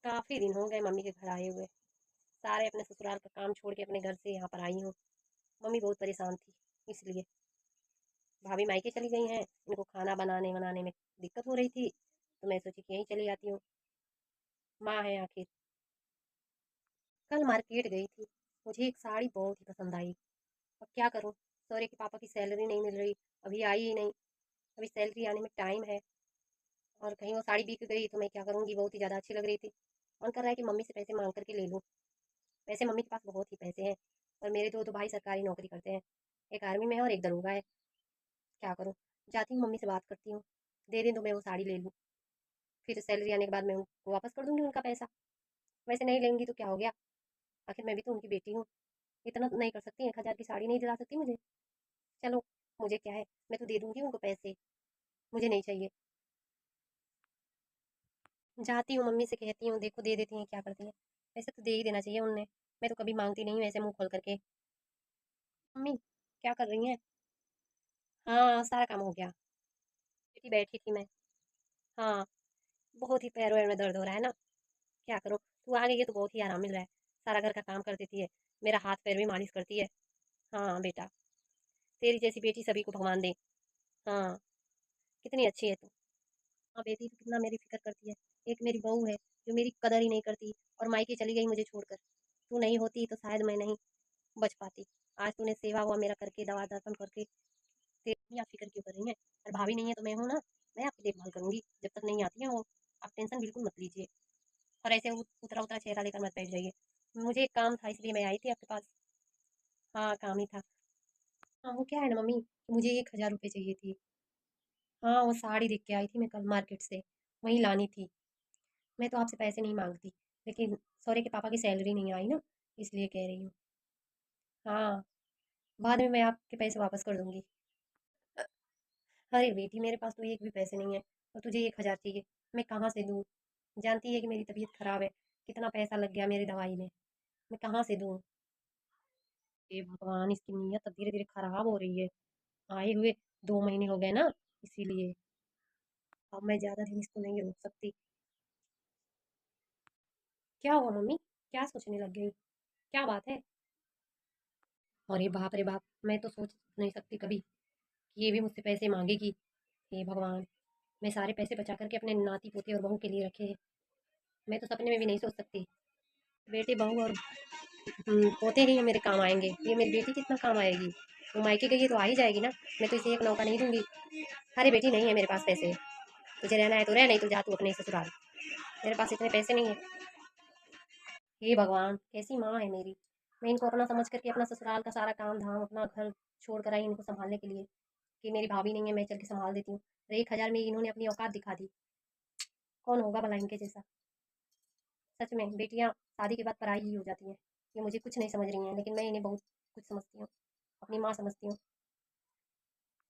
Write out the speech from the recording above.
काफ़ी दिन हो गए मम्मी के घर आए हुए। सारे अपने ससुराल का काम छोड़ के अपने घर से यहाँ पर आई हूँ। मम्मी बहुत परेशान थी, इसलिए। भाभी मायके चली गई हैं, इनको खाना बनाने-वनाने में दिक्कत हो रही थी, तो मैं सोची कि यहीं चली जाती हूँ। माँ है आखिर। कल मार्केट गई थी, मुझे एक साड़ी बहुत ही पसंद आई। अब क्या करूँ? सहुरे के पापा की सैलरी नहीं मिल रही, अभी आई ही नहीं। अभी सैलरी आने में टाइम है और कहीं वो साड़ी बिक गई तो मैं क्या करूँगी? बहुत ही ज़्यादा अच्छी लग रही थी। मन कर रहा है कि मम्मी से पैसे माँग कर के ले लूँ। वैसे मम्मी के पास बहुत ही पैसे हैं और मेरे दो तो भाई सरकारी नौकरी करते हैं। एक आर्मी में है और एक दरोगा है। क्या करूँ? जाती हूँ मम्मी से बात करती हूँ, दे दें तो मैं वो साड़ी ले लूँ। फिर सैलरी आने के बाद मैं उनको वापस कर दूँगी उनका पैसा। वैसे नहीं लेंगी तो क्या हो गया? आखिर मैं भी तो उनकी बेटी हूँ। इतना तो नहीं कर सकती, 1,000 की साड़ी नहीं दिला सकती मुझे? चलो, मुझे क्या है, मैं तो दे दूँगी उनको पैसे, मुझे नहीं चाहिए। जाती हूँ मम्मी से कहती हूँ, देखो दे देती हैं, क्या करती हैं। वैसे तो दे ही देना चाहिए उन्हें, मैं तो कभी माँगती नहीं हूँ ऐसे मुँह खोल कर के। मम्मी, क्या कर रही हैं? हाँ, सारा काम हो गया। बेटी बैठी थी मैं। हाँ, बहुत ही पैर-वैर में दर्द हो रहा है ना, क्या करूँ? तू आ गई है तो बहुत ही आराम मिल रहा है। सारा घर का काम कर देती है, मेरा हाथ-पैर भी मालिश करती है। हाँ, बेटा, तेरी जैसी बेटी सभी को भगवान दे। हाँ, कितनी अच्छी है तू। हाँ, बेटी तो कितना मेरी फ़िक्र करती है। एक मेरी बहू है, जो मेरी कदर ही नहीं करती और मायके चली गई मुझे छोड़कर। तू नहीं होती तो शायद मैं नहीं बच पाती। आज तूने सेवा-वेवा मेरा करके, दवा-दापन करके तेरी आप फ़िक्र क्यों कर रही हैं? और भाभी नहीं है तो मैं हूँ ना, मैं आपकी देखभाल करूँगी, जब तक नहीं आती हैं वो। आप टेंशन बिल्कुल मत लीजिए और ऐसे उतरा-उतरा चेहरा लेकर मत बैठ जाइए। मुझे एक काम था इसलिए मैं आई थी आपके पास। हाँ, काम ही था। हाँ, वो क्या है ना मम्मी, मुझे 1,000 रुपए चाहिए थी। हाँ, वो साड़ी देख के आई थी मैं कल मार्केट से, वही लानी थी। मैं तो आपसे पैसे नहीं माँगती, लेकिन सहुरे के पापा की सैलरी नहीं आई ना, इसलिए कह रही हूँ। हाँ, बाद में मैं आपके पैसे वापस कर दूँगी। अरे बेटी, मेरे पास तो एक भी पैसे नहीं है और तुझे 1,000 चाहिए, मैं कहाँ से दूँ? जानती है कि मेरी तबीयत खराब है, कितना पैसा लग गया मेरी दवाई में, मैं कहाँ से दूँ? हे भगवान! इसकी नीयत अब धीरे-धीरे खराब हो रही है। आए हुए 2 महीने हो गए ना, इसीलिए। अब मैं ज़्यादा दिन इसको नहीं रोक सकती। क्या हुआ मम्मी? क्या सोचने लग गई? क्या बात है? अरे बाप रे बाप! मैं तो सोच नहीं सकती कभी कि ये भी मुझसे पैसे माँगेगी। हे भगवान! मैं सारे पैसे बचा कर के अपने नाती-पोते और बहू के लिए रखे हैं। मैं तो सपने में भी नहीं सोच सकती। बेटे, बहू और पोते ही मेरे काम आएँगे। ये मेरी बेटी कितना काम आएगी। वो मायके गई है तो आ ही जाएगी ना। मैं तो इसे एक नौका नहीं दूँगी। अरे बेटी, नहीं है मेरे पास पैसे। तुझे रहना है तो रह, नहीं तो जा तू अपने ससुराल। मेरे पास इतने पैसे नहीं है। हे भगवान! कैसी माँ है मेरी। मैं इनको अपना समझ कर के अपना ससुराल का सारा काम-धाम, अपना घर छोड़ कर आई इनको सँभालने के लिए कि मेरी भाभी नहीं है, मैं चल के सँभाल देती हूँ। और 1,000 में इन्होंने अपनी औकात दिखा दी। कौन होगा भला इनके जैसा? सच में बेटियाँ शादी के बाद पराई ही हो जाती हैं। ये मुझे कुछ नहीं समझ रही हैं, लेकिन मैं इन्हें बहुत कुछ समझती हूँ। अपनी माँ समझती हूँ।